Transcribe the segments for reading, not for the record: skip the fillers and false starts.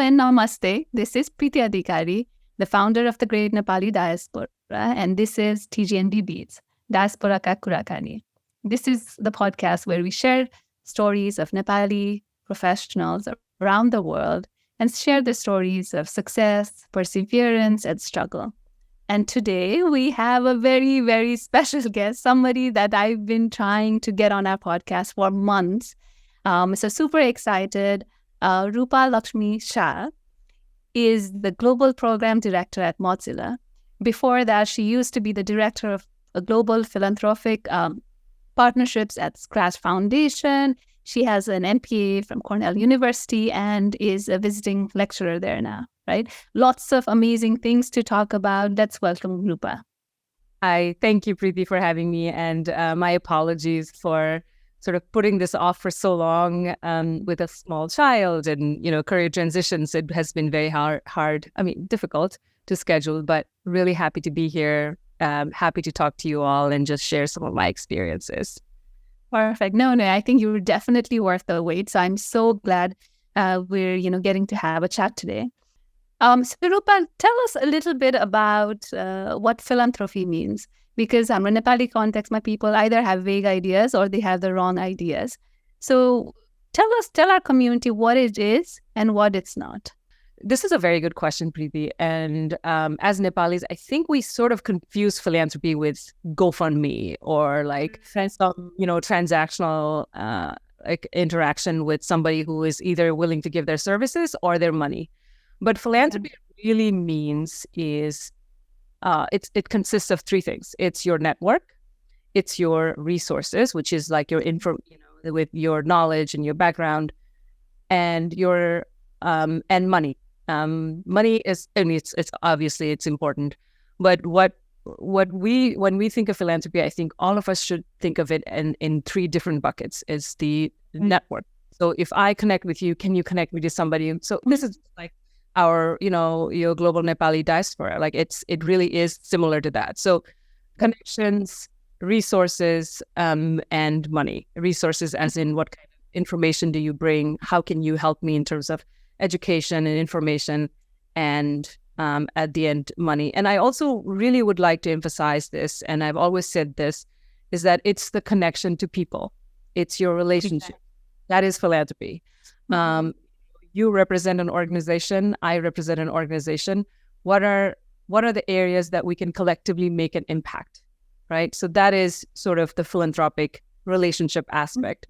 and namaste. This is Preeti Adhikari, the founder of the Great Nepali Diaspora, and this is TGNDB's Diaspora Ka Kurakani. This is the podcast where we share stories of Nepali professionals around the world and share the stories of success, perseverance, and struggle. And today we have a very, very special guest, somebody that I've been trying to get on our podcast for months. So super excited. Rupa Laxmi Shah is the Global Program Director at Mozilla. Before that, she used to be the Director of Global Philanthropic Partnerships at Scratch Foundation. She has an MPA from Cornell University and is a visiting lecturer there now, right? Lots of amazing things to talk about. Let's welcome Rupa. Hi, thank you, Preeti, for having me. And my apologies for sort of putting this off for so long with a small child and, career transitions. It has been very difficult to schedule, but really happy to be here. Happy to talk to you all and just share some of my experiences. Perfect. No, I think you're definitely worth the wait. So I'm so glad we're, getting to have a chat today. So Rupa, tell us a little bit about what philanthropy means. Because in a Nepali context, my people either have vague ideas or they have the wrong ideas. So tell our community what it is and what it's not. This is a very good question, Preeti. And as Nepalis, I think we sort of confuse philanthropy with GoFundMe or some, transactional interaction with somebody who is either willing to give their services or their money. But philanthropy really means is it consists of three things. It's your network, it's your resources, which is like your info, with your knowledge and your background, and your and money. Money is, it's obviously it's important, but when we think of philanthropy, I think all of us should think of it in three different buckets. It's the network. So if I connect with you, can you connect me to somebody? So this is like our, your global Nepali diaspora. It really is similar to that. So connections, resources, and money. Resources as in what kind of information do you bring? How can you help me in terms of education and information? And at the end, money. And I also really would like to emphasize this, and I've always said this, is that it's the connection to people. It's your relationship. That is philanthropy. You represent an organization, I represent an organization. What are the areas that we can collectively make an impact, right? So that is sort of the philanthropic relationship aspect.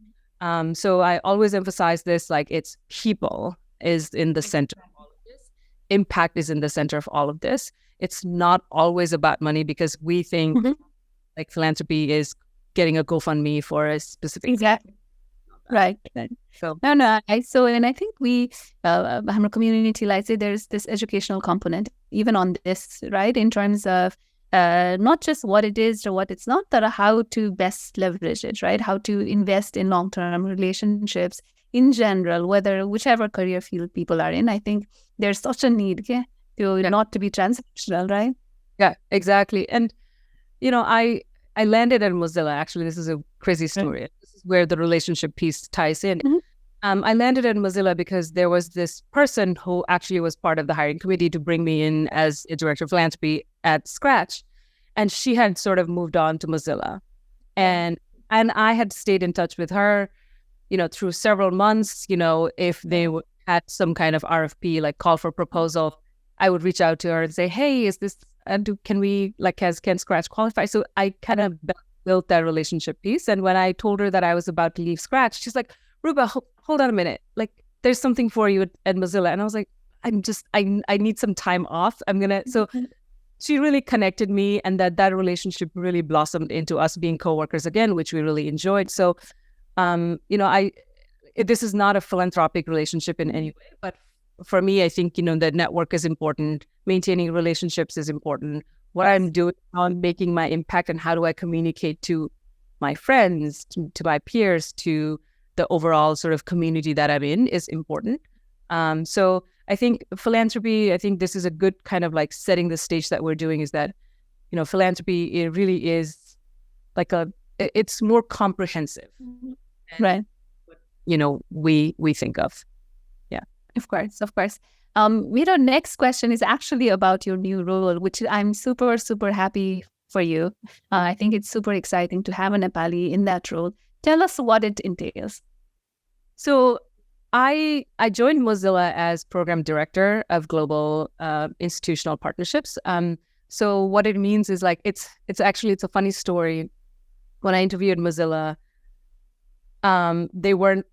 So I always emphasize this, it's people is in the center of all of this. Impact is in the center of all of this. It's not always about money because we think philanthropy is getting a GoFundMe for a specific... Exactly. Right. So and I think we, our community, there's this educational component even on this, right? In terms of not just what it is or what it's not, but how to best leverage it, right? How to invest in long-term relationships in general, whichever career field people are in. I think there's such a need not to be transactional, right? Yeah, exactly. And, I landed at Mozilla. Actually, this is a crazy story. Right. This is where the relationship piece ties in. I landed at Mozilla because there was this person who actually was part of the hiring committee to bring me in as a director of philanthropy at Scratch. And she had sort of moved on to Mozilla. And I had stayed in touch with her, through several months. If they had some kind of RFP, call for proposal, I would reach out to her and say, hey, is this... can we can Scratch qualify? So I kind of built that relationship piece. And when I told her that I was about to leave Scratch, she's like, Rupa, hold on a minute. There's something for you at Mozilla. And I was like, I need some time off. So she really connected me, and that relationship really blossomed into us being coworkers again, which we really enjoyed. So, this is not a philanthropic relationship in any way, but for me, I think, the network is important. Maintaining relationships is important. What I'm doing on making my impact and how do I communicate to my friends, to my peers, to the overall sort of community that I'm in is important. So I think philanthropy, this is a good kind of setting the stage that we're doing, is that, philanthropy, it really is it's more comprehensive. Right. We think of. Of course. Next question is actually about your new role, which I'm super, super happy for you. I think it's super exciting to have a Nepali in that role. Tell us what it entails. So I joined Mozilla as program director of global institutional partnerships. So what it means is like it's a funny story. When I interviewed Mozilla, they weren't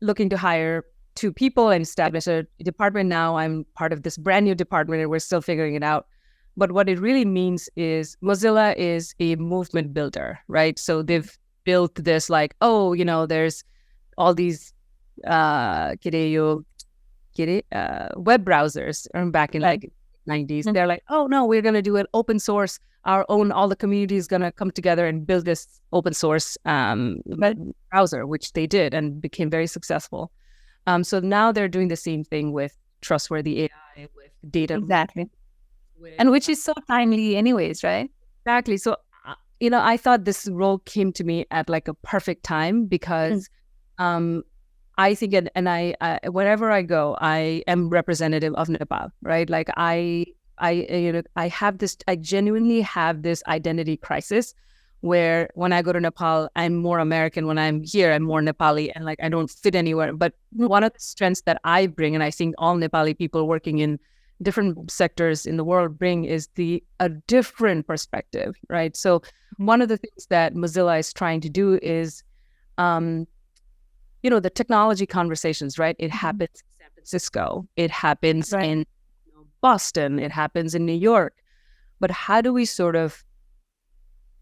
looking to hire 2 people and establish a department. Now I'm part of this brand new department and we're still figuring it out. But what it really means is Mozilla is a movement builder, right? So they've built this like, there's all these web browsers back in like 90s. They're like, oh no, we're going to do an open source, all the community is going to come together and build this open source browser, which they did and became very successful. So now they're doing the same thing with trustworthy AI, with data. Exactly. And which is so timely anyways, right? Exactly. So, I thought this role came to me at like a perfect time because I think, and I wherever I go, I am representative of Nepal, right? Like I genuinely have this identity crisis where when I go to Nepal, I'm more American. When I'm here, I'm more Nepali, and like I don't fit anywhere. But one of the strengths that I bring, and I think all Nepali people working in different sectors in the world bring, is a different perspective, right? So one of the things that Mozilla is trying to do is, the technology conversations, right? It happens in San Francisco, it happens in Boston, it happens in New York. But how do we sort of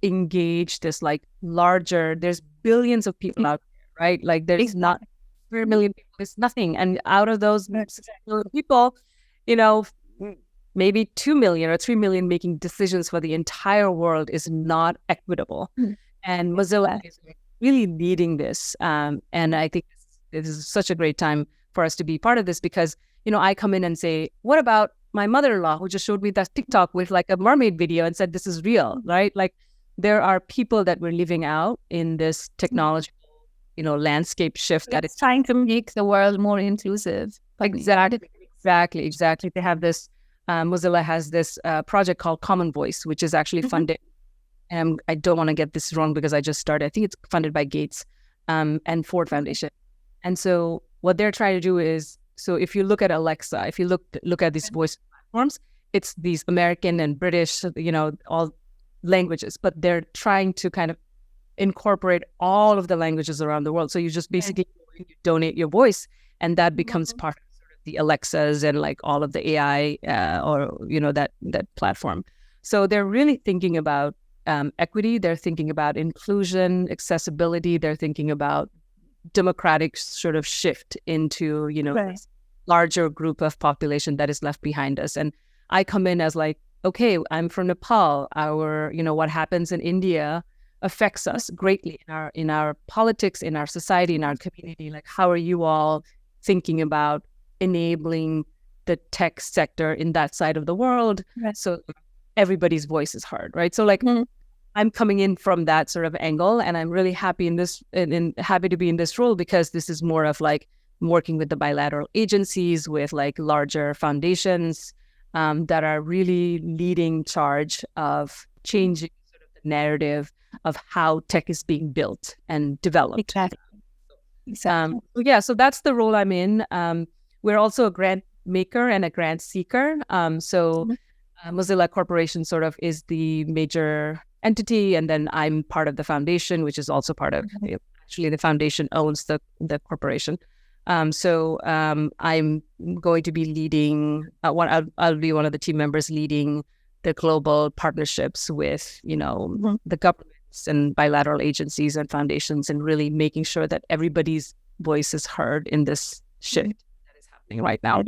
engage this like larger, there's billions of people out there, right? Like there's not 3 million people, it's nothing. And out of those million people, maybe 2 million or 3 million making decisions for the entire world is not equitable. And Mozilla is really leading this. And I think this is such a great time for us to be part of this because, I come in and say, what about my mother-in-law who just showed me that TikTok with like a mermaid video and said, this is real, right? Like there are people that we're living out in this technological, landscape shift that is trying to make the world more inclusive. Exactly. They have this, Mozilla has this project called Common Voice, which is actually funded. And I don't want to get this wrong because I just started. I think it's funded by Gates and Ford Foundation. And so what they're trying to do is, so if you look at Alexa, if you look at these voice platforms, it's these American and British, all languages, but they're trying to kind of incorporate all of the languages around the world. So you just basically donate your voice and that becomes part of sort of the Alexas and like all of the AI that platform. So they're really thinking about equity. They're thinking about inclusion, accessibility. They're thinking about democratic sort of shift into, this larger group of population that is left behind us. And I come in as like, okay, I'm from Nepal. What happens in India affects us greatly in our politics, in our society, in our community. Like, how are you all thinking about enabling the tech sector in that side of the world so everybody's voice is heard, right? So like, I'm coming in from that sort of angle, and I'm really happy happy to be in this role because this is more of like working with the bilateral agencies, with like larger foundations that are really leading charge of changing sort of the narrative of how tech is being built and developed. Exactly. So that's the role I'm in. We're also a grant maker and a grant seeker. Mozilla Corporation sort of is the major entity, and then I'm part of the foundation, which is also part of actually the foundation owns the corporation. I'm going to be leading. I'll be one of the team members leading the global partnerships with the governments and bilateral agencies and foundations, and really making sure that everybody's voice is heard in this shift that is happening right now.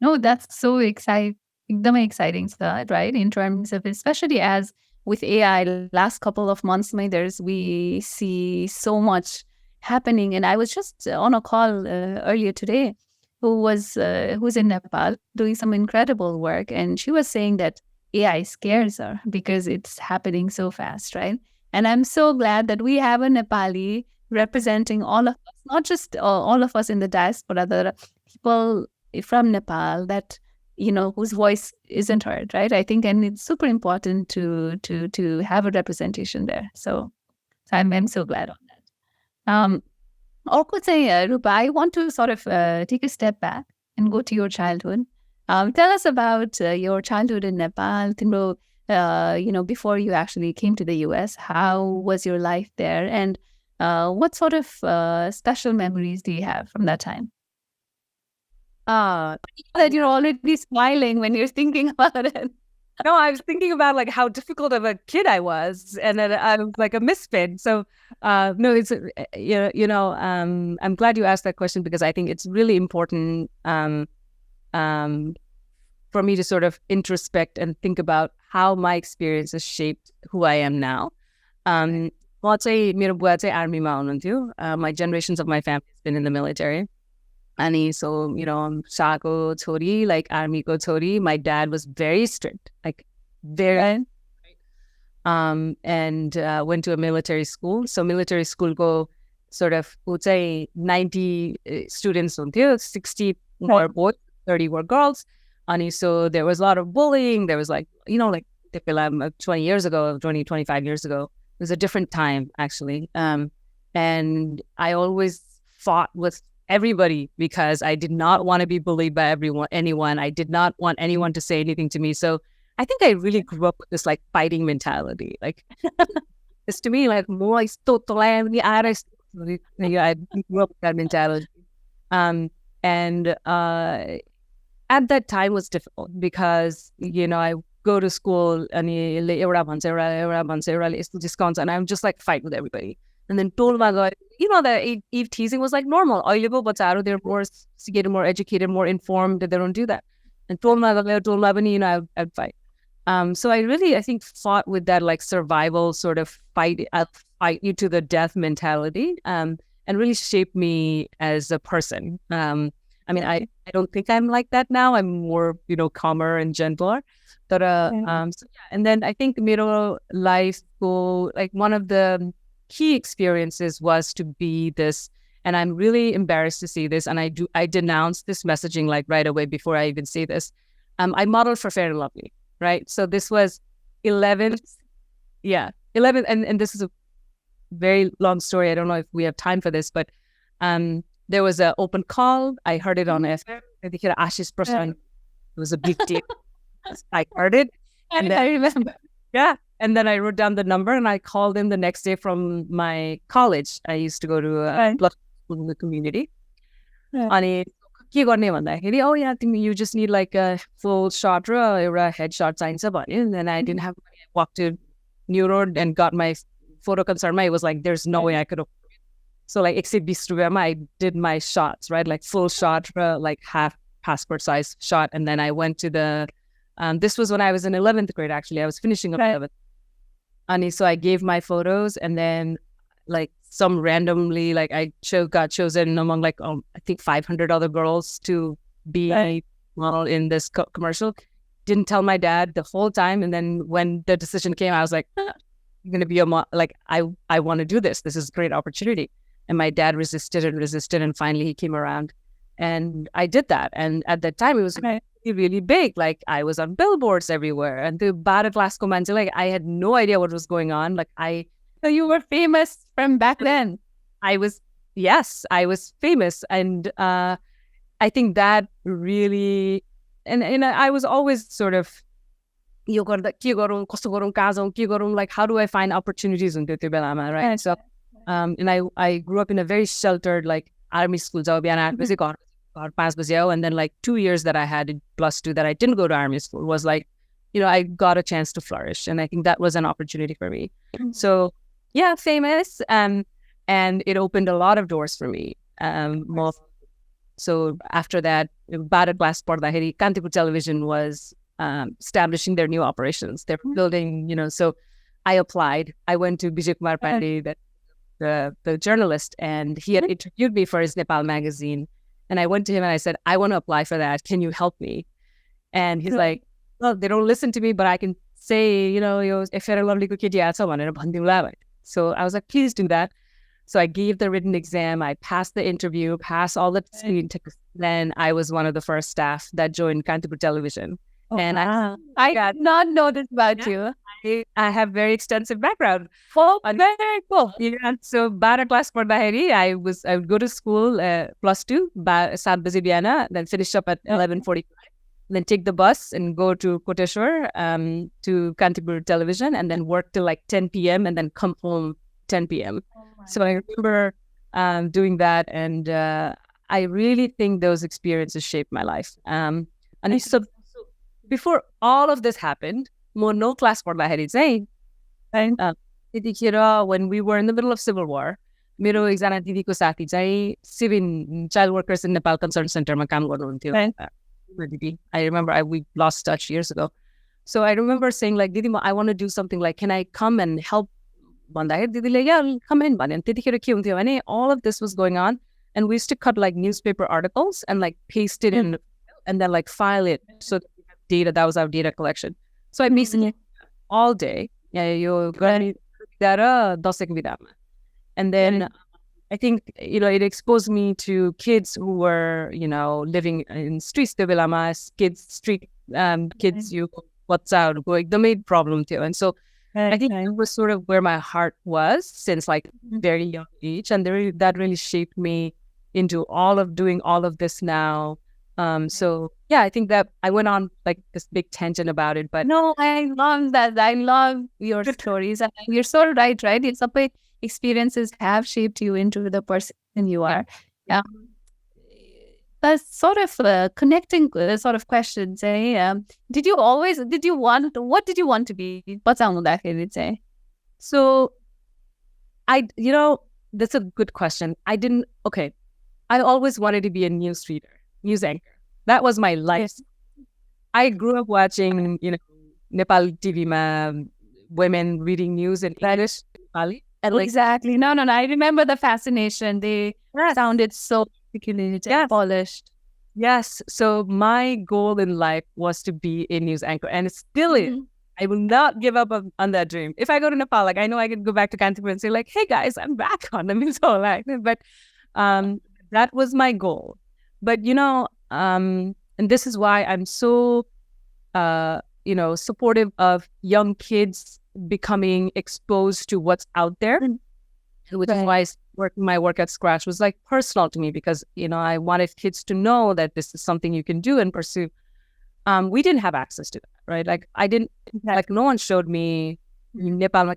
No, that's so exciting. Exciting stuff, right? In terms of, especially as with AI, last couple of months, we see so much happening. And I was just on a call earlier today, who's in Nepal doing some incredible work, and she was saying that AI scares her because it's happening so fast, right? And I'm so glad that we have a Nepali representing all of us, not just all of us in the diaspora, the people from Nepal that, whose voice isn't heard, right? I think, and it's super important to have a representation there. So I'm so glad on that. Orko चाहिँ, Rupa, I want to sort of take a step back and go to your childhood. Tell us about your childhood in Nepal. Timro, before you actually came to the US, how was your life there? And what sort of special memories do you have from that time? That you're already smiling when you're thinking about it. No, I was thinking about like how difficult of a kid I was, and that I was like a misfit. So, no, it's I'm glad you asked that question, because I think it's really important for me to sort of introspect and think about how my experience has shaped who I am now. म चाहिँ मेरो बुवा चाहिँ आर्मीमा हुनुहुन्थ्यो. My generations of my family has been in the military. And so, Shako chori, like army ko chori. My dad was very strict, like very, and went to a military school. So military school ko sort of, would say 90 students until 60 were boys, 30 were girls. And so there was a lot of bullying. There was like, 20 years ago, 25 years ago, it was a different time actually. And I always fought with everybody because I did not want to be bullied by anyone. I did not want anyone to say anything to me. So I think I really grew up with this like fighting mentality. Like it's to me like more like I grew up with that mentality. And at that time was difficult because I go to school and I'm just like fight with everybody. And then the Eve teasing was like normal. They're more sophisticated, more educated, more informed. They don't do that. And I'd fight. So I really, I think, fought with that like survival sort of fight you to the death mentality, and really shaped me as a person. I mean, I don't think I'm like that now. I'm more, calmer and gentler. But and then I think middle life school, like one of the key experiences was to be this, and I'm really embarrassed to say this, and I denounce this messaging like right away before I even say this. I modeled for Fair and Lovely, right? So this was 11th, and this is a very long story. I don't know if we have time for this, but there was an open call. I heard it on FM. I think Ashish Prasad. It was a big deal. I heard it. And I remember. Yeah. And then I wrote down the number and I called him the next day from my college. I used to go to a blood school in the community. And you just need like a full shot or a headshot. And then I didn't have money. I walked to New Road and got my photo concern. It was like, there's no way I could afford it. So like, I did my shots, right? Like full shot, like half passport size shot. And then I went to the, this was when I was in 11th grade, actually. I was finishing up 11th. And so I gave my photos, and then like some randomly, like I got chosen among like, I think 500 other girls to be a model in this commercial. Didn't tell my dad the whole time. And then when the decision came, I was like, I'm going to be a model. Like, I want to do this. This is a great opportunity. And my dad resisted. And finally he came around and I did that. And at that time it was really big. Like I was on billboards everywhere, and the Bharat Lasco Manche, like I had no idea what was going on. Like so you were famous from back then. I was famous. And I think that really, and I was always sort of, like how do I find opportunities in Tibelama, right? So and I grew up in a very sheltered like army school. And then like 2 years that I had in +2 that I didn't go to army school was like, I got a chance to flourish. And I think that was an opportunity for me. So yeah, famous. And it opened a lot of doors for me. So after that, Bharat Glass Pardaheri, Kantipur Television was establishing their new operations. They're building, so I applied. I went to Bijay Kumar Pandey, the journalist, and he had interviewed me for his Nepal magazine. And I went to him and I said, I want to apply for that. Can you help me? And he's like, well, they don't listen to me, but I can say, if you're a lovely kid, so I was like, please do that. So I gave the written exam, I passed the interview, passed all the screen tests. Then I was one of the first staff that joined Kantipur Television. And I did not know this about you. I have very extensive background. Oh, very cool. Yeah, so 12 class padahari, I would go to school +2, 7 baje biana, then finish up at 11:45, then take the bus and go to Koteshwar to Kantipur Television, and then work till like 10 p.m. and then come home 10 p.m. So I remember doing that, and I really think those experiences shaped my life. And so before all of this happened, mo no class padahari चाहिँ त्यतिखेर when we were in the middle of civil war, मेरो एकजना दिदीको साथी चाहिँ civil child workers in Nepal concern center मा काम गर्नुहुन्थ्यो. I remember we lost touch years ago. So I remember saying like, Didi, I want to do something, like, can I come and help? भन्दाखेरि दिदीले yeah, come in भन्यो. त्यतिखेर के हुन्थ्यो भने all of this was going on, and we used to cut like newspaper articles and like paste it in and then like file it so that we have data. That was our data collection. So I basically all day, and then I think, it exposed me to kids who were, living in streets, street kids, what's out, going, the main problem too. And so I think it was sort of where my heart was since like very young age. And that really shaped me into doing all of this now. So yeah, I think that I went on like this big tangent about it, but no, I love that. I love your stories. And you're so right? It's a bit experiences have shaped you into the person you are. Yeah. That's sort of connecting sort of questions. What did you want to be? So that's a good question. I always wanted to be a news anchor. That was my life. Yes. I grew up watching, Nepal TV women reading news in English, Nepali. Exactly. No. I remember the fascination. They sounded so articulated and polished. Yes. So my goal in life was to be a news anchor, and it still is. I will not give up on that dream. If I go to Nepal, like I know I can go back to Kantipur and say like, "Hey guys, I'm back on the news." But that was my goal. But and this is why I'm so supportive of young kids becoming exposed to what's out there, which is why my work at Scratch was like personal to me, because I wanted kids to know that this is something you can do and pursue. We didn't have access to that, right? Like I didn't, like no one showed me Nepal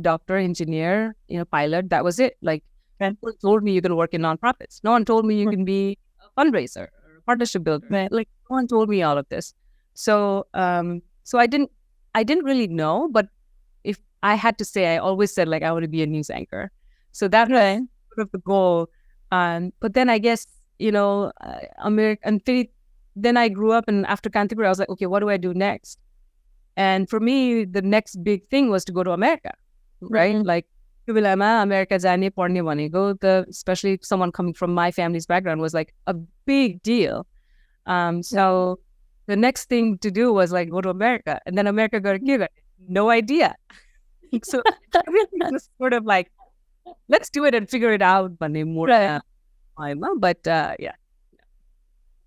doctor, engineer, pilot. That was it. Like no one told me you can work in nonprofits. No one told me you can be a fundraiser or a partnership builder. Right? Like no one told me all of this. So I didn't really know, but if I had to say, I always said like I want to be a news anchor. So that was sort of the goal. But then I guess, then I grew up, and after Kantipur, I was like, okay, what do I do next? And for me, the next big thing was to go to America, right? Like, America जाने पढ्ने भनेको, especially someone coming from my family's background, was like a big deal. So the next thing to do was like go to America, and then America got to give it. No idea. So everything was sort of like, let's do it and figure it out. But yeah.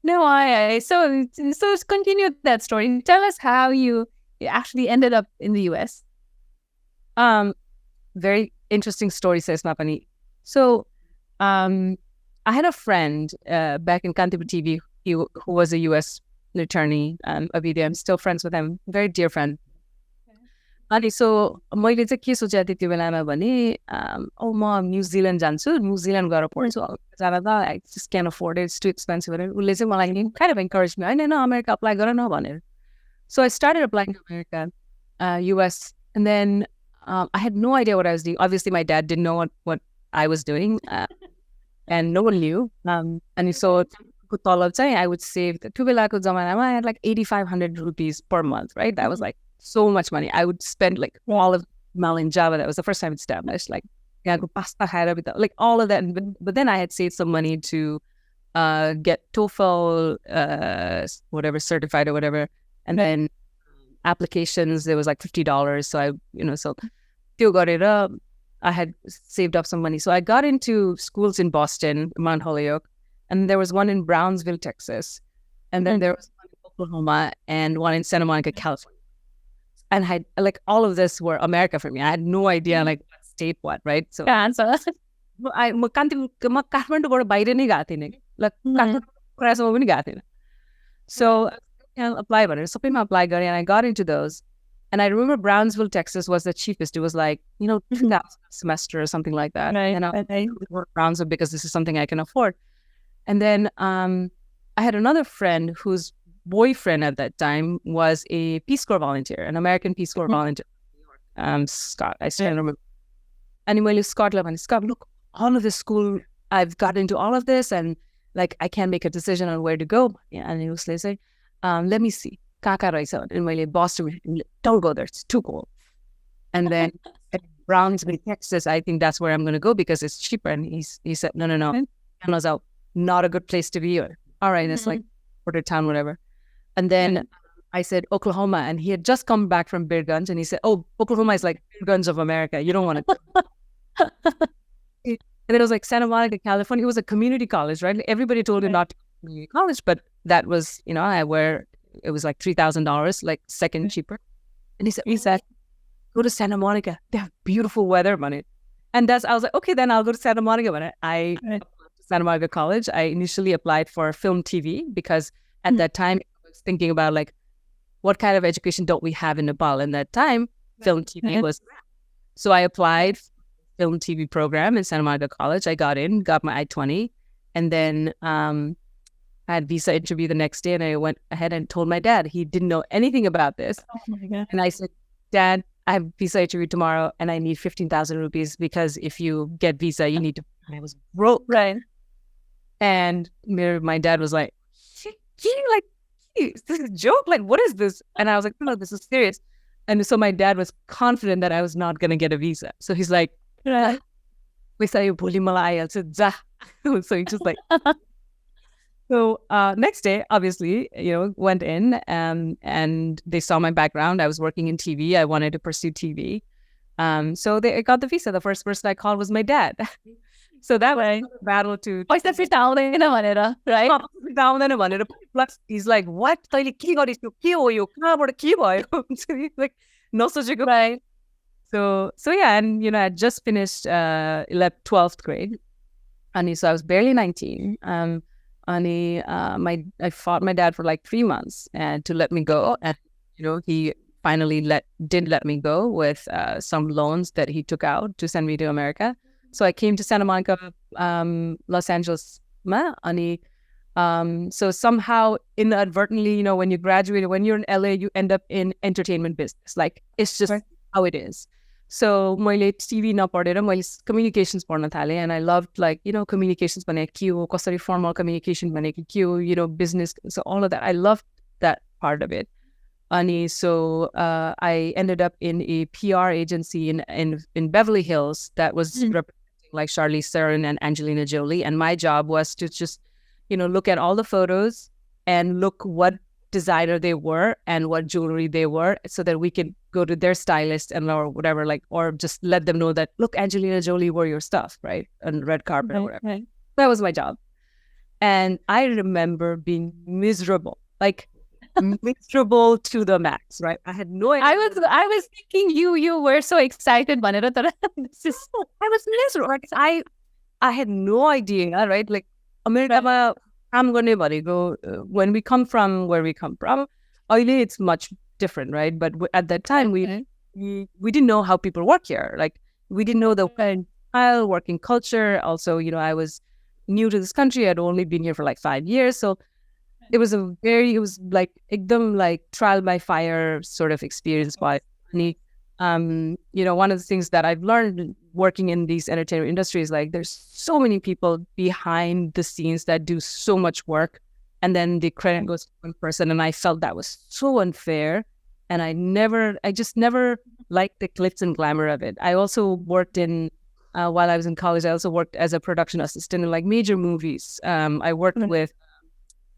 No, so continue that story. Tell us how you actually ended up in the US. Very interesting story, says Mapani. So I had a friend back in Kantipur TV who was a US attorney, Avidya. I'm still friends with him, very dear friend. अनि सो मैले चाहिँ के सोचेको थिएँ त्यो बेलामा भने म न्युजिल्यान्ड जान्छु, न्युजिल्यान्ड गएर पढ्छु, जाँदा त I just can afford it's to expensive भनेर उसले चाहिँ मलाई काइन्ड अफ इन्करेज मी, होइन अमेरिका अप्लाई गर न भनेर. So I started applying to America, US, and then I had no idea what I was doing. Obviously, my dad didn't know what I was doing, and no one knew. And so I would save the tubelako zamanama. I had like 8,500 rupees per month, right? That was like so much money. I would spend like all of Mal in Java. That was the first time it established. Like, like all of that. But then I had saved some money to get TOEFL, whatever, certified or whatever. And then applications, there was like $50. So I, so still got it up. I had saved up some money. So I got into schools in Boston, Mount Holyoke, and there was one in Brownsville, Texas. And then there was one in Oklahoma and one in Santa Monica, California. And I like all of this were America for me. I had no idea like what state what, right? So म काठमाडौँबाट बाहिर नै गएको थिएँ नि ल काठमाडौँसम्म पनि गएको थिएन. So I'll apply भनेर सबैमा apply गरेँ and I got into those. And I remember Brownsville, Texas was the cheapest. It was like, $2,000 a semester or something like that. Right. And I worked Brownsville because this is something I can afford. And then I had another friend whose boyfriend at that time was a Peace Corps volunteer, an American Peace Corps volunteer. Scott, I still remember. And when Scott, look, all of this school, I've got into all of this and like, I can't make a decision on where to go. Yeah, and he was like, let me see. Kaka Raisa in Boston, don't go there. It's too cold. And then at Brownsville, Texas, I think that's where I'm going to go because it's cheaper. And he said, no. And I was out, not a good place to be. All right, it's like border town, whatever. And then I said, Oklahoma. And he had just come back from Bear Guns. And he said, oh, Oklahoma is like Bear Guns of America. You don't want to go. And then it was like Santa Monica, California. It was a community college, right? Everybody told him not to go to community college. But that was, it was like $3,000, like second cheaper. And he said, go to Santa Monica. They have beautiful weather, man. And I was like, okay, then I'll go to Santa Monica. But I applied to Santa Monica College. I initially applied for film TV because at that time I was thinking about like, what kind of education don't we have in Nepal? And that time, film TV was. So I applied for the film TV program in Santa Monica College. I got in, got my I-20. And then I had visa interview the next day and I went ahead and told my dad. He didn't know anything about this. Oh my God. And I said, Dad, I have visa interview tomorrow and I need 15,000 rupees because if you get visa, you need to. And I was broke. Right. And my dad was like, this is a joke. Like, what is this? And I was like, no, this is serious. And so my dad was confident that I was not going to get a visa. So he's like, so he just like, so next day, obviously, went in and they saw my background. I was working in TV. I wanted to pursue TV. So I got the visa. The first person I called was my dad. So that was a battle to... right? Plus, he's like, what? So he's like, so yeah, and I had just finished 12th grade. And so I was barely 19. And I fought my dad for like 3 months and to let me go. And, he finally did let me go with some loans that he took out to send me to America. So I came to Santa Monica, Los Angeles. So somehow inadvertently, when you graduate, when you're in LA, you end up in entertainment business. Like, it's just how it is. So मैले TV नपढेर मैले communications पढ्न थालेँ and I loved like communications भनेको के हो कसरी formal communication भनेको के हो business, so all of that I loved that part of it. And so I ended up in a PR agency in Beverly Hills that was representing like Charlize Theron and Angelina Jolie, and my job was to just look at all the photos and look what designer they were and what jewelry they were so that we can go to their stylist and or whatever, like, or just let them know that, look, Angelina Jolie wore your stuff, right? On red carpet or whatever. Right. That was my job. And I remember being miserable, like miserable to the max, right? I had no idea. I was thinking you were so excited. I was miserable. Like, I had no idea, right? Like, America, I'm going to go when we come from where we come from. Oily, it's much different, right? But at that time, we didn't know how people work here. Like, we didn't know the style, working culture. Also, I was new to this country. I'd only been here for like 5 years, so it was like ekdam like trial by fire sort of experience. By me, one of the things that I've learned working in these entertainment industries, like there's so many people behind the scenes that do so much work, and then the credit goes to one person. And I felt that was so unfair, and I just never liked the glitz and glamour of it. I also worked in while I was in college. I also worked as a production assistant in like major movies. I worked with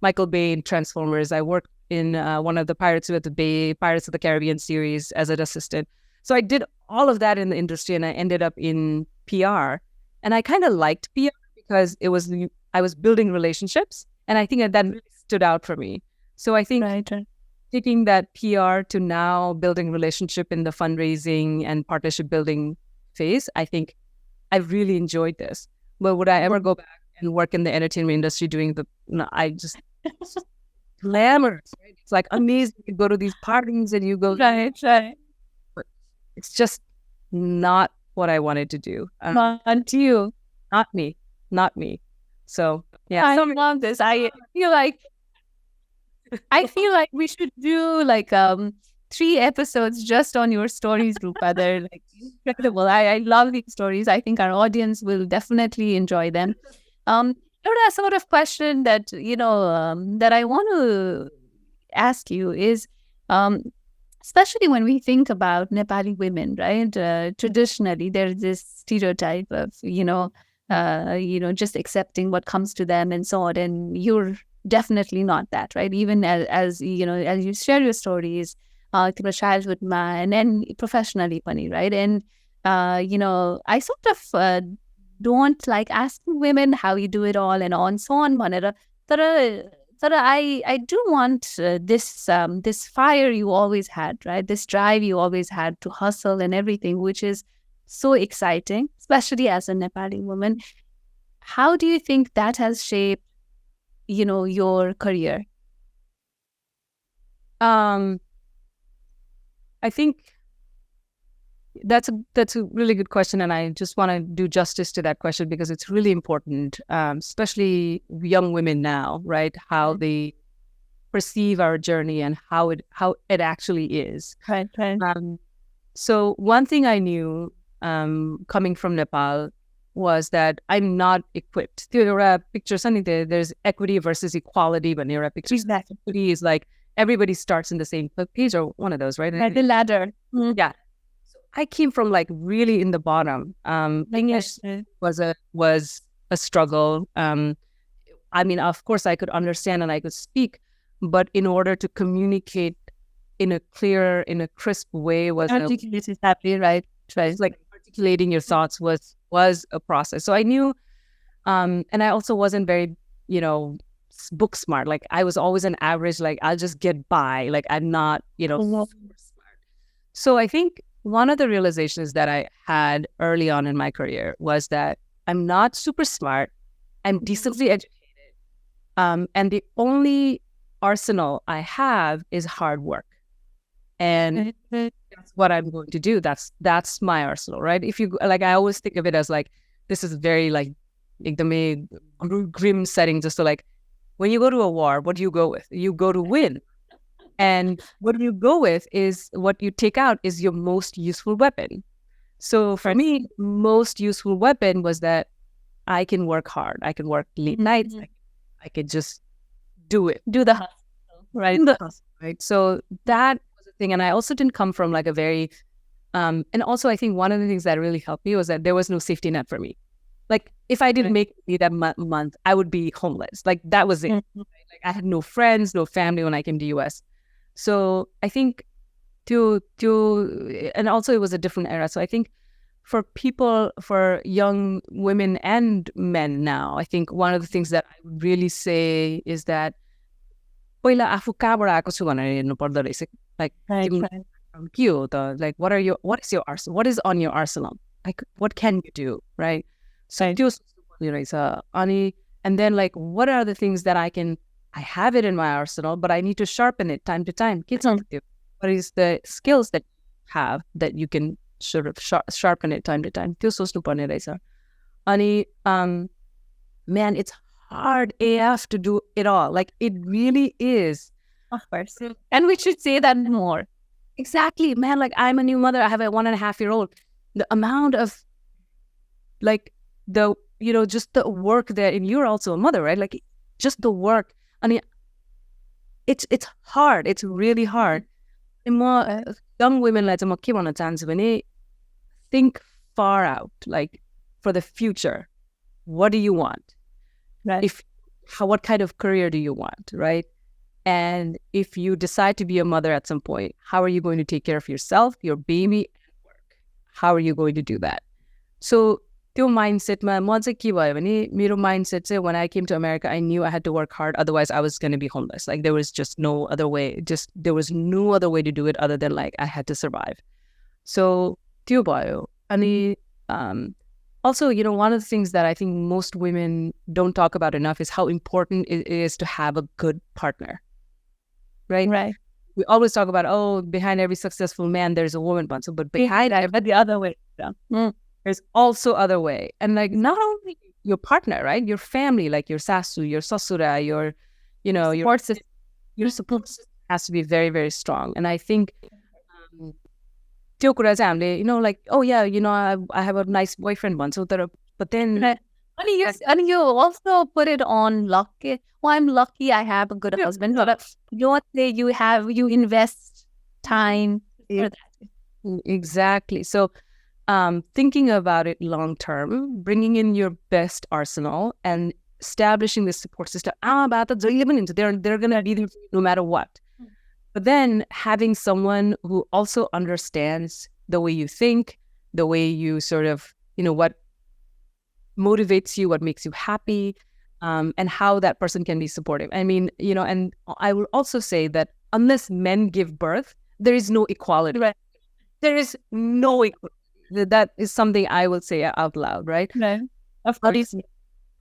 Michael Bay in Transformers. I worked in one of the Pirates of the Caribbean series as an assistant. So I did all of that in the industry, and I ended up in PR. And I kind of liked PR because I was building relationships, and I think that really stood out for me. So I think taking that PR to now building relationship in the fundraising and partnership building phase, I think I really enjoyed this. But would I ever go back and work in the entertainment industry doing it's just glamorous, right? It's like amazing. You go to these parties and you go, right. But it's just not what I wanted to do. Not you. Not me. So yeah. I love this. I feel like we should do like 3 episodes just on your stories, Rupa. They're like incredible. I love these stories. I think our audience will definitely enjoy them. Another sort of question that that I want to ask you is, especially when we think about Nepali women, right? Traditionally, there's this stereotype of just accepting what comes to them and so on, and you're definitely not that, right? Even as you share your stories, childhood and then professionally funny, right? And I sort of don't like asking women how you do it all and on so on. But I do want this fire you always had, right? This drive you always had to hustle and everything, which is so exciting, especially as a Nepali woman. How do you think that has shaped your career? I think that's a really good question, and I just want to do justice to that question because it's really important, especially young women now, right? How they perceive our journey and how it actually is. Right. So one thing I knew coming from Nepal was that I'm not equipped. Picture something there's equity versus equality, but near a picture equity is like everybody starts in the same page or one of those, right? Right, the ladder. Mm-hmm. Yeah. So I came from like really in the bottom. English was a struggle. I mean, of course, I could understand and I could speak, but in order to communicate in a clear, in a crisp way was right. Like articulating your thoughts was a process. So I knew, and I also wasn't very, book smart. Like I was always an average, like I'll just get by. Like I'm not, super smart. So I think one of the realizations that I had early on in my career was that I'm not super smart. I'm decently educated. And the only arsenal I have is hard work. And that's what I'm going to do. That's my arsenal, right? If you like, I always think of it as like, this is very like the grim setting. Just so like, when you go to a war, what do you go with? You go to win. And what you go with is what you take out is your most useful weapon. So for me, most useful weapon was that I can work hard. I can work late nights. I could just do it. Do the hustle, right? Do the hustle, right? So that was a thing. And I also didn't come from like a very, and also I think one of the things that really helped me was that there was no safety net for me. Like if I didn't make it that month, I would be homeless. Like that was it. Like I had no friends, no family when I came to US. So I think and also it was a different era. So I think for young women and men now, I think one of the things that I would really say is that पहिला आफू कहाँबाट आएको छु भनेर हेर्नु पर्दो रहेछ. Like के हो त? Like what is your arsenal? What is on your arsenal? Like what can you do, right? So त्यो सोच्नु पर्ने रहेछ. And then like what are the things that I have it in my arsenal, but I need to sharpen it time to time. What is the skills that you have that you can sort of sharpen it time to time? त्यो सोच्नु पर्ने रहेछ. अनि man, it's hard AF to do it all. Like it really is. Of course. And we should say that more. Exactly, man. Like I'm a new mother. I have a 1.5-year-old. The amount of like just the work there, and you're also a mother, right? Like just the work. I mean, it's hard. It's really hard. More young women like think far out, like for the future. What do you want? Right. What kind of career do you want, right? And if you decide to be a mother at some point, how are you going to take care of yourself, your baby, and work? how are you going to do that? So त्यो mindsetमा म चाहिँ के भयो भने मेरो mindset चाहिँ when I came to America, I knew I had to work hard, otherwise I was going to be homeless. Like there was just no other way. There was no other way to do it other than like I had to survive. So त्यो भयो. अनि also, you know, one of the things that I think most women don't talk about enough is how important it is to have a good partner. Right? Right. We always talk about, oh, behind every successful man, there's a woman. But behind but the other way around. There's also other way. And like not only your partner, right? Your family, like your sasu, your sasura, your, you know, your support system has to be very, very strong. And I think त्यो कुरा चाहिँ हामीले, you know, like, oh yeah, you know, I have a nice boyfriend once, but then and you also put it on lucky. Well, I'm lucky I have a good husband. But you know what? You invest time for that. Exactly. So thinking about it long term, bringing in your best arsenal and establishing this support system. They're going to be there no matter what. But then having someone who also understands the way you think, the way you sort of, you know, what motivates you, what makes you happy, and how that person can be supportive. I mean, you know, and I will also say that unless men give birth, there is no equality. Right. There is no equality. That is something I will say out loud, right? Right. Of course.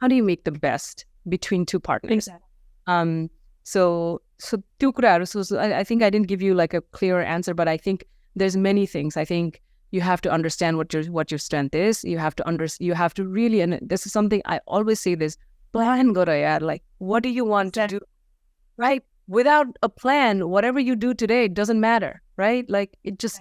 How do you make the best between two partners? Exactly. So I think I didn't give you like a clear answer, but I think there's many things. I think you have to understand what your strength is. You have to really, and this is something I always say this, plan gora yaar, like what do you want to do? Right? Without a plan, whatever you do today doesn't matter, right? Like it just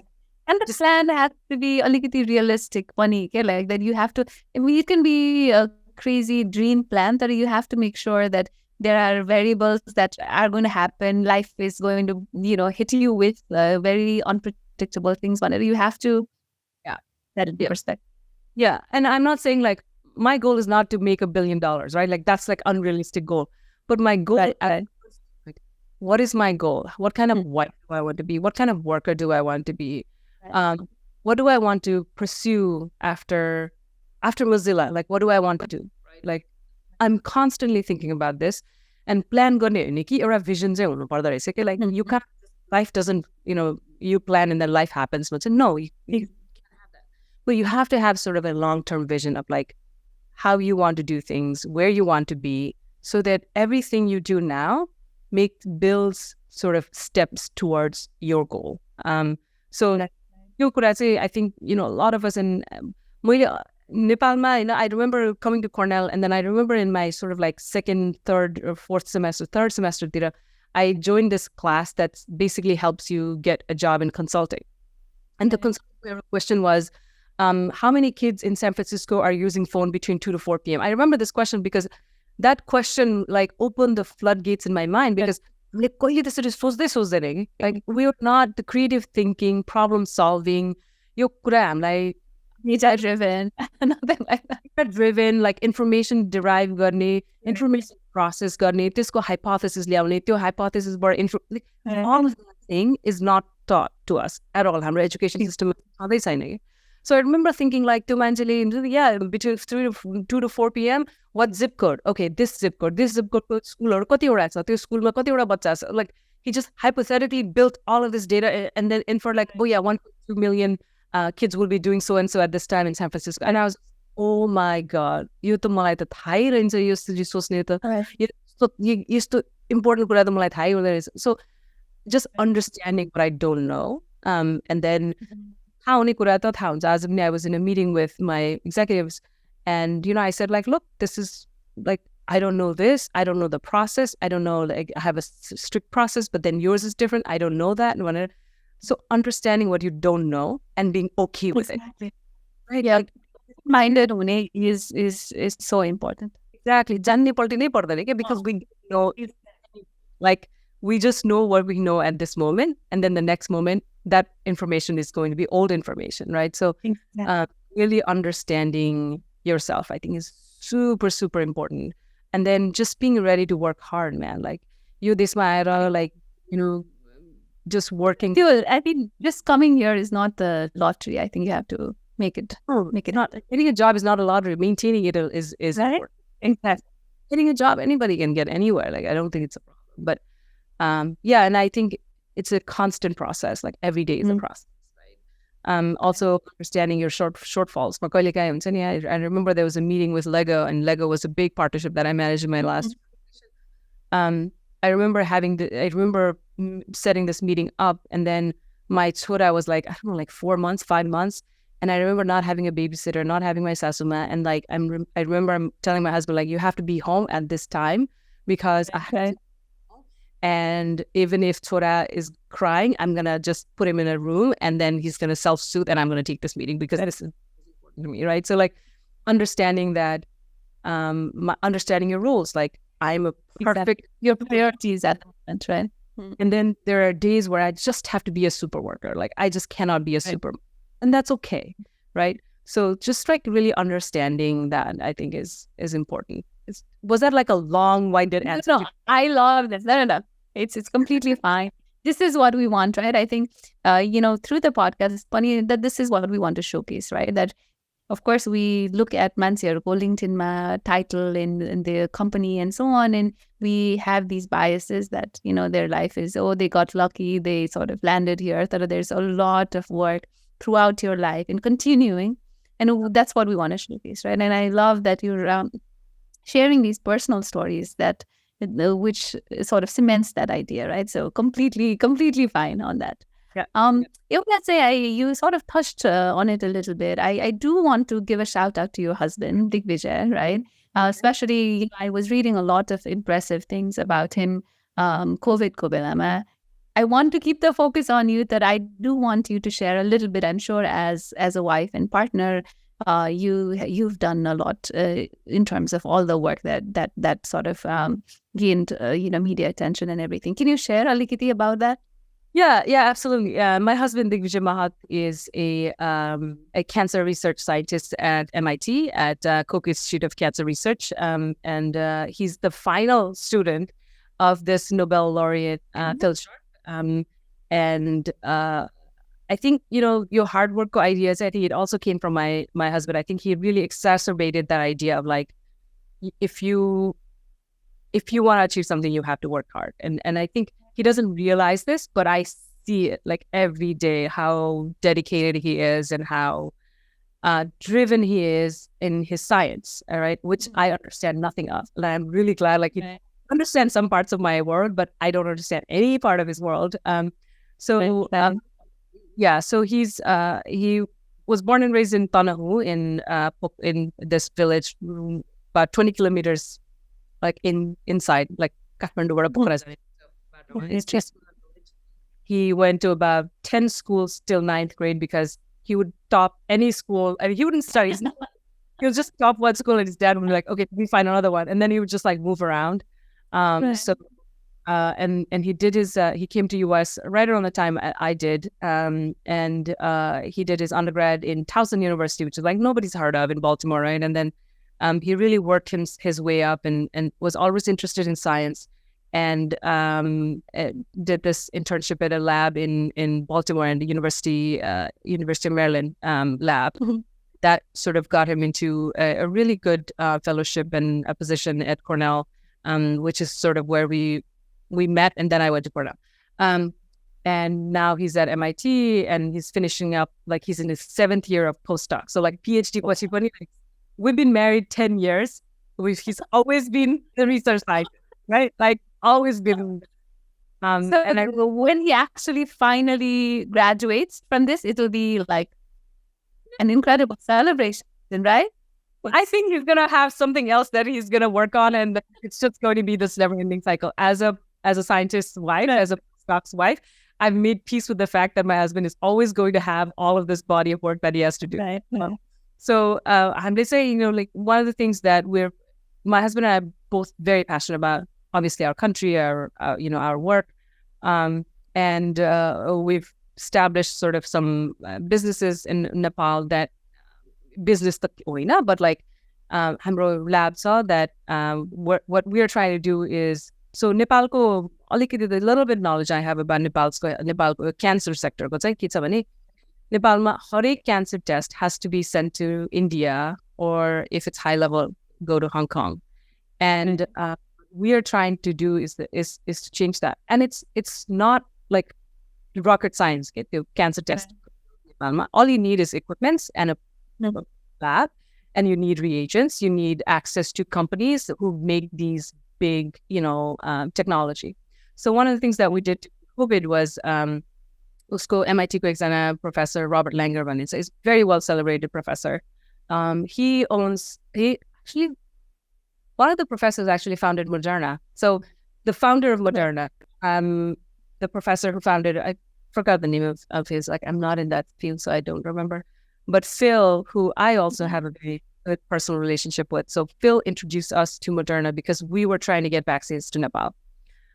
and the plan has to be a little realistic, funny, like that you have to, I mean, it can be a crazy dream plan that you have to make sure that there are variables that are going to happen. Life is going to, you know, hit you with very unpredictable things. But you have to, that is the perspective. Yeah. And I'm not saying like, my goal is not to make $1 billion, right? Like that's like unrealistic goal. But my goal, like, what is my goal? What kind of wife do I want to be? What kind of worker do I want to be? What do I want to pursue after Mozilla? Like, what do I want to do? Right? Like, I'm constantly thinking about this, and plan गर्ने हो नि कि एउटा vision चाहिँ हुनु पर्दो रहेछ कि like you can't, life doesn't, you know, you plan and then life happens. But no, you can't have that. But you have to have sort of a long-term vision of like how you want to do things, where you want to be, so that everything you do now builds sort of steps towards your goal. So यो कुरा चाहिँ, I think, you know, a lot of us in Nepalma, you know, I remember coming to Cornell, and then I remember in my sort of like second, third, or third semester, I joined this class that basically helps you get a job in consulting. And the consulting question was, how many kids in San Francisco are using phone between 2 to 4 p.m.? I remember this question because that question like opened the floodgates in my mind, because like we're not the creative thinking, problem solving, yo kura hamलाई data driven, nothing like that. Data driven, like information derived गर्ने, information process गर्ने, त्यसको hypothesis ल्याउने, त्यो hypothesis बाट all of that thing is not taught to us at all. हाम्रो education system छँदै छैन कि. So I remember thinking like, त्यो मान्छेले, yeah, between 2 to 4 p.m. what zip code? Okay, this zip code को स्कुलहरु कतिवटा छ, त्यो स्कुलमा कतिवटा बच्चा छ. Like he just hypothetically built all of this data, and then in for like, oh yeah, 1.2 million kids will be doing so and so at this time in San Francisco. And I was, oh my god, यो त मलाई त थाहै रहन्छ, यो सोच्ने त यस्तो important कुरा त मलाई थाहै हुँदैन रहेछ. So just understanding what I don't know, and then I was in a meeting with my executives, and you know, I said like, look, this is like, I don't know this, I don't know the process, I don't know, like I have a strict process, but then yours is different, I don't know that. So understanding what you don't know and being okay with it. Right? Yeah, like, minded is so important. Exactly. Because we know, like we just know what we know at this moment, and then the next moment that information is going to be old information, right? So really understanding yourself, I think, is super, super important. And then just being ready to work hard, man. Like you this matter, like, you know, just working. Dude, I think just coming here is not the lottery. I think you have to make it. Not getting a job is not a lottery. Maintaining it is right? important. Exactly. Getting a job, anybody can get anywhere. Like, I don't think it's a problem. But yeah, and I think it's a constant process. Like, every day is a process. Also understanding your shortfalls. I remember there was a meeting with Lego, and Lego was a big partnership that I managed in my last. I remember setting this meeting up, and then my chora was like, I don't know, like 4 months, 5 months. And I remember not having a babysitter, not having my sasuma. And like, I remember I'm telling my husband, like, you have to be home at this time because I have to. And even if chora is crying, I'm going to just put him in a room, and then he's going to self-soothe, and I'm going to take this meeting because that is important to me, right? So like, understanding that, understanding your rules, like, I'm a perfect, your priorities at the moment, right? And then there are days where I just have to be a super worker. Like, I just cannot be a super, and that's okay, right? So just like really understanding that, I think is important. Was that like a long-winded answer? No, I love this. No. It's completely fine. This is what we want, right? I think, through the podcast, it's funny that this is what we want to showcase, right? That, of course, we look at Mansierko LinkedIn title in the company and so on, and we have these biases that, their life is, they got lucky, they sort of landed here. That there's a lot of work throughout your life and continuing, and that's what we want to showcase, right? And I love that you're sharing these personal stories that which sort of cements that idea, right? So completely fine on that. Yeah. Let's say you sort of touched on it a little bit. I do want to give a shout out to your husband, Digvijay, right? Especially, I was reading a lot of impressive things about him. COVID ko belama. I want to keep the focus on you. That I do want you to share a little bit. I'm sure as a wife and partner, you've done a lot in terms of all the work that sort of gained media attention and everything. Can you share alikiti about that? Yeah, absolutely. My husband Digvijay Mahat is a cancer research scientist at MIT at Koch Institute of Cancer Research, and he's the final student of this Nobel laureate Phil Short. And I think, your hard work ideas, I think it also came from my husband. I think he really exacerbated that idea of like, if you want to achieve something, you have to work hard. And I think he doesn't realize this, but I see it like every day, how dedicated he is and how driven he is in his science, all right, which I understand nothing of. And I'm really glad, like, he understands some parts of my world, but I don't understand any part of his world. So he was born and raised in Tanahu in this village, about 20 kilometers, like inside, like Kathmandu. He went to about 10 schools till 9th grade because he would top any school. I mean, he wouldn't study. He would just top one school, and his dad would be like, "Okay, we find another one," and then he would just like move around. So. And he did he came to US right around the time I did. And he did his undergrad in Towson University, which is like nobody's heard of in Baltimore, right? And then he really worked his way up and was always interested in science, and did this internship at a lab in Baltimore and the University of Maryland lab. That sort of got him into a really good fellowship and a position at Cornell, which is sort of where we met, and then I went to Cornell. And now he's at MIT, and he's finishing up, like, he's in his 7th year of postdoc. So like PhD, we've been married 10 years. He's always been the research scientist, right? Like, always been. When he actually finally graduates from this, it will be like an incredible celebration, right? I think he's gonna have something else that he's gonna work on, and it's just going to be this never-ending cycle. As a scientist's wife, as a postdoc's wife, I've made peace with the fact that my husband is always going to have all of this body of work that he has to do. Right. So I'm just saying, like, one of the things that my husband and I are both very passionate about, obviously our country, our work, and we've established sort of some businesses in Nepal that business the but like हाम्रो lab saw that what we are trying to do is So Nepalko, alikiti the little bit knowledge I have about Nepalko cancer sector ko चाहिँ के छ भने Nepalma हरेक cancer test has to be sent to India, or if it's high level, go to Hong Kong. And we are trying to do is to change that. And it's not like rocket science, get the cancer test. All you need is equipments and a lab, and you need reagents. You need access to companies who make these big, technology. So one of the things that we did COVID was usko MIT ko ekjana professor Robert Langer bhanincha is very well celebrated professor. He actually one of the professors actually founded Moderna. So the founder of Moderna, the professor who founded it, I forgot the name of his, like, I'm not in that field, so I don't remember. But Phil, who I also have a very good personal relationship with. So Phil introduced us to Moderna because we were trying to get vaccines to Nepal.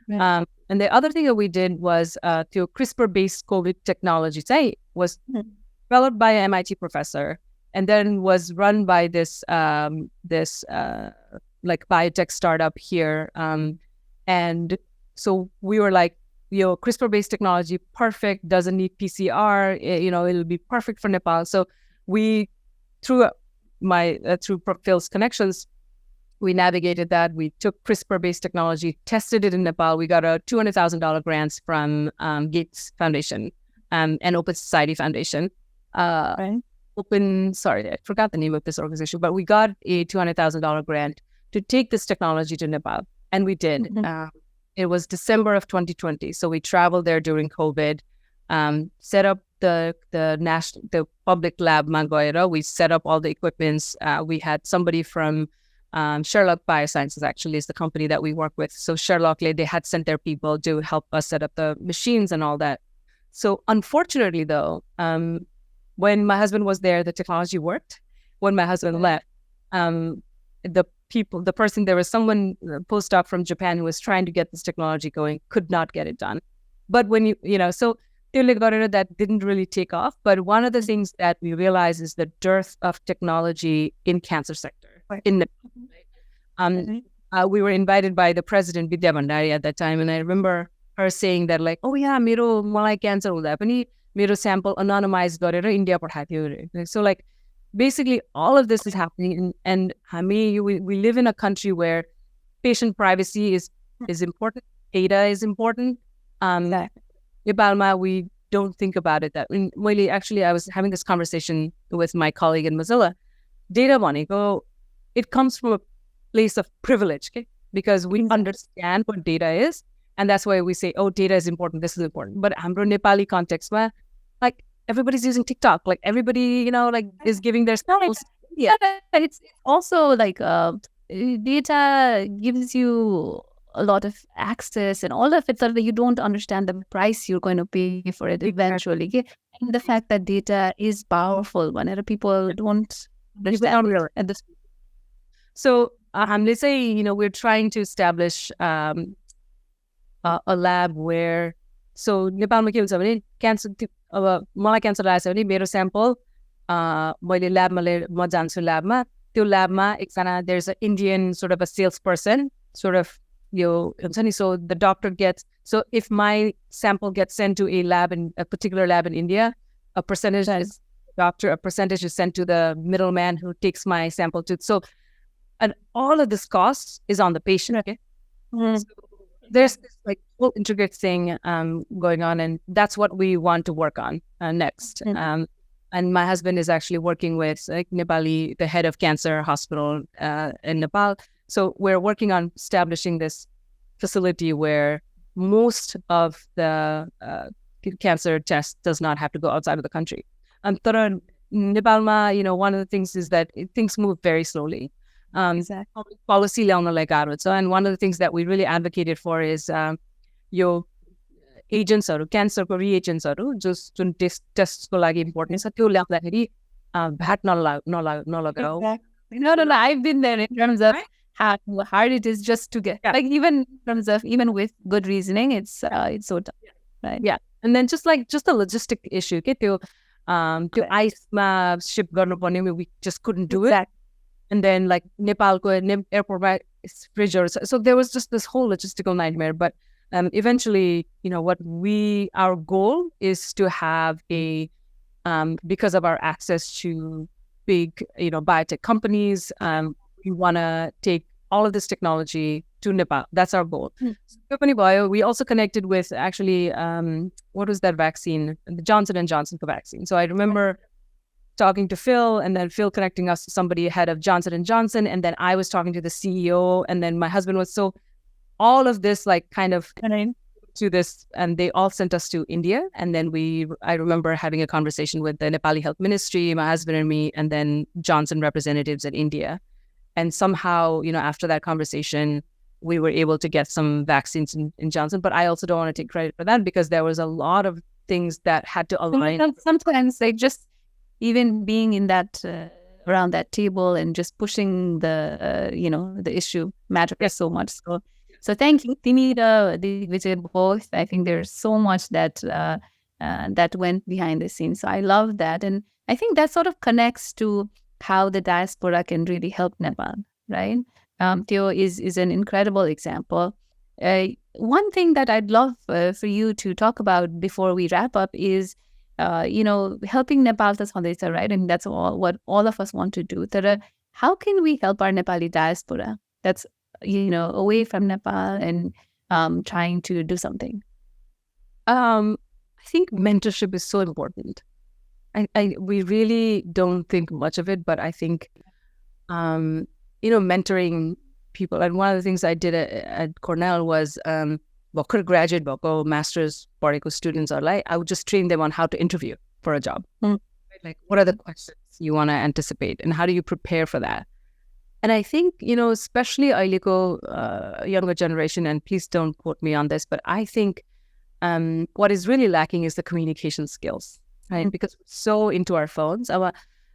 Right. And the other thing that we did was through CRISPR-based COVID technology, was developed by an MIT professor and then was run by this like biotech startup here. And so we were like, CRISPR-based technology, perfect, doesn't need PCR, it'll be perfect for Nepal. So we, through Phil's connections, we navigated that. We took CRISPR-based technology, tested it in Nepal. We got a $200,000 grants from Gates Foundation and Open Society Foundation. Right. Sorry, I forgot the name of this organization, but we got a $200,000 grant to take this technology to Nepal. And we did. It was December of 2020. So we traveled there during COVID, set up the public lab Mangoira. We set up all the equipments. We had somebody from Sherlock Biosciences, actually, is the company that we work with. So Sherlock, they had sent their people to help us set up the machines and all that. So unfortunately, though, when my husband was there, the technology worked. When my husband left, there was someone, postdoc from Japan, who was trying to get this technology going, could not get it done. But when so that didn't really take off. But one of the things that we realized is the dearth of technology in cancer sector. In the, we were invited by the president, Vidya Bhandari, at that time. And I remember her saying that, like, oh yeah, मलाई cancer हुँदा पनि मेरो sample anonymized गरेर India पठाएको थियो. So like, basically, all of this is happening, and we live in a country where patient privacy is important, data is important. Nepalma, we don't think about it that. Actually, I was having this conversation with my colleague in Mozilla. Data भनेको, it comes from a place of privilege, okay? Because we understand what data is, and that's why we say, oh, data is important, this is important. But हाम्रो Nepali context, like, everybody's using TikTok. Like, everybody, is giving their samples. Yeah, it's also like data gives you a lot of access and all of it, so that you don't understand the price you're going to pay for it eventually. Okay? And the fact that data is powerful, whenever people don't understand at this. So, let's say, we're trying to establish a lab where, so Nepalमा के हुन्छ भने cancer, अब मलाई cancer आएछ भने मेरो sample मैले ल्याबमा लिएर म जान्छु ल्याबमा. त्यो ल्याबमा एकजना, there's an Indian sort of a salesperson, sort of हुन्छ नि, so the doctor gets, so if my sample gets sent to a particular lab in India, a percentage is doctor, a percentage is sent to the middleman who takes my sample to, so, and all of this cost is on the patient. Okay. So there's this like whole integrated thing going on, and that's what we want to work on next. And my husband is actually working with Nepali, the head of cancer hospital in Nepal. So we're working on establishing this facility where most of the cancer test does not have to go outside of the country. And Nepalma, one of the things is that things move very slowly. Exactly. Policy ल्याउनलाई गाह्रो छ. And one of the things that we really advocated for is यो एजेन्ट्सहरू, क्यान्सरको रिएजेन्ट्सहरू जुन टेस्टको लागि important छ, त्यो ल्याउँदाखेरि VAT नलगाऊ. No, I've been there in terms of how hard it is just to get, like, even in terms of, even with good reasoning, it's so tough, right? Yeah, and then just the logistic issue, के त्यो आइसमा ship गर्नुपर्ने, we just couldn't do it. And then like Nepalको एयरपोर्टमा fridge, or so there was just this whole logistical nightmare. But eventually, our goal is to have a because of our access to big, biotech companies, we want to take all of this technology to Nepal. That's our goal. So, Company Bio, we also connected with actually, what was that vaccine? The Johnson & Johnson vaccine. So I remember talking to Phil, and then Phil connecting us to somebody head of Johnson & Johnson, and then I was talking to the CEO, and then my husband was, so all of this like kind of to this, and they all sent us to India. And then I remember having a conversation with the Nepali Health Ministry, my husband and me, and then Johnson representatives in India. And somehow, after that conversation, we were able to get some vaccines in Johnson. But I also don't want to take credit for that, because there was a lot of things that had to align. Sometimes they just, even being in that, around that table and just pushing the, the issue matters so much. So thank you, Timira, Vijay, both. I think there's so much that that went behind the scenes. So I love that. And I think that sort of connects to how the diaspora can really help Nepal, right? Theo is an incredible example. One thing that I'd love for you to talk about before we wrap up is, helping Nepal to Sandesa, right? And that's what all of us want to do. How can we help our Nepali diaspora that's, away from Nepal and trying to do something? I think mentorship is so important. We really don't think much of it, but I think, mentoring people. And one of the things I did at Cornell was, graduate, master's students are like, I would just train them on how to interview for a job. Like, what are the questions you want to anticipate, and how do you prepare for that? And I think, especially Ailiko younger generation, and please don't quote me on this, but I think what is really lacking is the communication skills, right? Because we're so into our phones.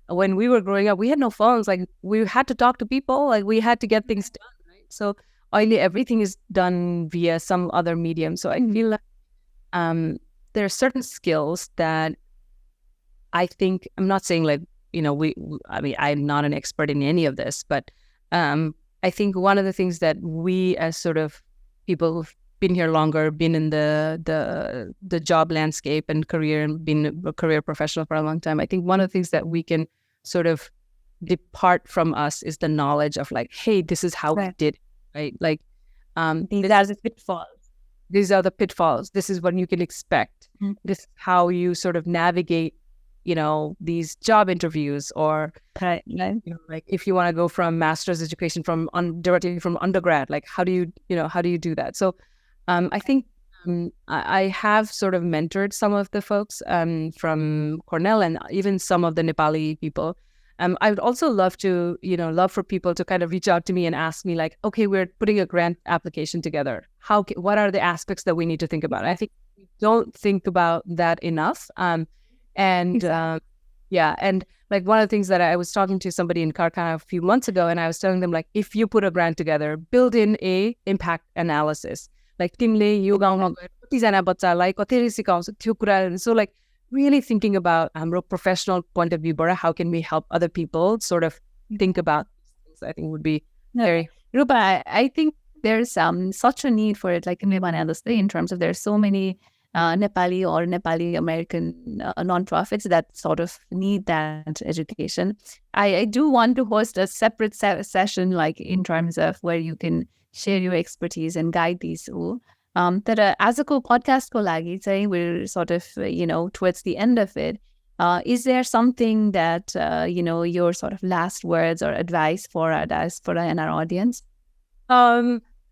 When we were growing up, we had no phones. Like, we had to talk to people. Like, we had to get things done, right? So everything is done via some other medium. So I feel like there are certain skills that I think, I'm not saying like, I'm not an expert in any of this, but I think one of the things that we, as sort of people who've been here longer, been in the job landscape and career, and been a career professional for a long time, I think one of the things that we can sort of depart from us is the knowledge of like, hey, this is how we did it, right? Like, these are the pitfalls. These are the pitfalls. This is what you can expect. This is how you sort of navigate, these job interviews, or like if you want to go from master's education directly from undergrad, like how do you do that? So I think I have sort of mentored some of the folks from Cornell, and even some of the Nepali people. I would also love for people to kind of reach out to me and ask me like, okay, we're putting a grant application together. What are the aspects that we need to think about? I think we don't think about that enough. And like one of the things that I was talking to somebody in Karkana a few months ago, and I was telling them like, if you put a grant together, build in a impact analysis. Like, timle yo gaउँमा गएर कतिजना बच्चालाई कसरी सिकाउँछ त्यो कुराहरू. So like really thinking about our professional point of view, how can we help other people sort of think about things, I think would be very... Rupa, I think there's such a need for it, like in terms of there's so many Nepali or Nepali American nonprofits that sort of need that education. I do want to host a separate session, like in terms of where you can share your expertise and guide these. That as a podcast ko lagi, we're sort of towards the end of it. Is there something that your sort of last words or advice for our diaspora and our audience?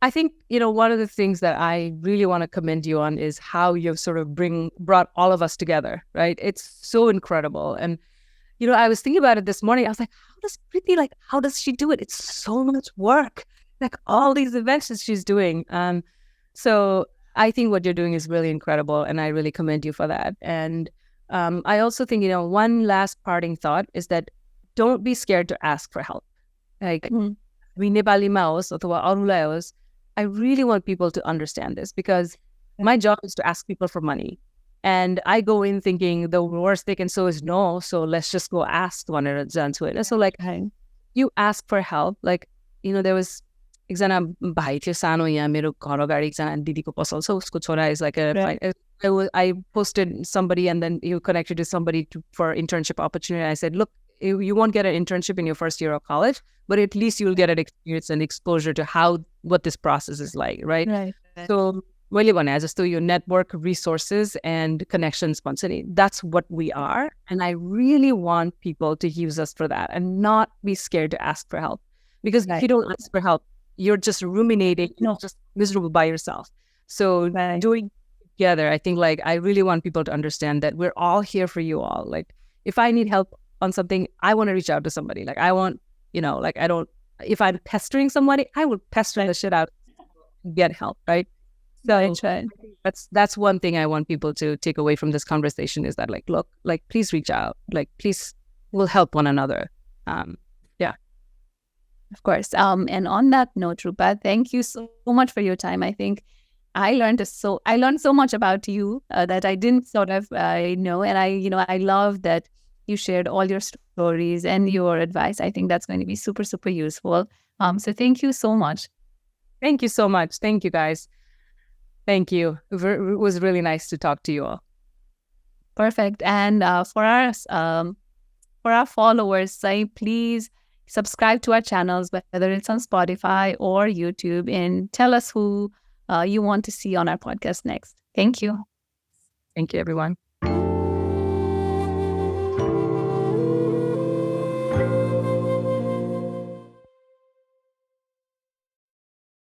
I think, one of the things that I really want to commend you on is how you've sort of brought all of us together, right? It's so incredible. And, I was thinking about it this morning. I was like, how does she do it? It's so much work, like all these events that she's doing. So I think what you're doing is really incredible, and I really commend you for that. And I also think, one last parting thought is that don't be scared to ask for help. Like, Nepali hoस् अथवा अरूलाई होस्, I really want people to understand this, because my job is to ask people for money. And I go in thinking the worst they can say is no, so let's just go ask one another. So like, you ask for help. Like, there was एकजना भाइ थियो सानो यहाँ मेरो घर अगाडि एकजना दिदीको पसल छ उसको छोरा is like I posted somebody and then you connected to somebody for internship opportunity. I said, look, you won't get an internship in your first year of college, but at least you'll get an experience and exposure to what this process is like, right? So, मैले भने जस्तो यो network, resources and connections भन्छ नि, that's what we are. And I really want people to use us for that and not be scared to ask for help. Because if you don't ask for help, you're just ruminating, you're just miserable by yourself. So doing together, I think like I really want people to understand that we're all here for you all. Like if I need help on something, I want to reach out to somebody. Like I want, like I don't, if I'm pestering somebody, I will pester the shit out and get help, right? So that's one thing I want people to take away from this conversation is that like, look, like please reach out, like please we'll help one another. Of course. And on that note, Rupa, thank you so much for your time. I think I learned so much about you that I didn't sort of know. And I love that you shared all your stories and your advice. I think that's going to be super, super useful. So thank you so much. Thank you so much. Thank you, guys. Thank you. It was really nice to talk to you all. Perfect. And for our followers, please subscribe to our channels, whether it's on Spotify or YouTube, and tell us who you want to see on our podcast next. Thank you. Thank you, everyone.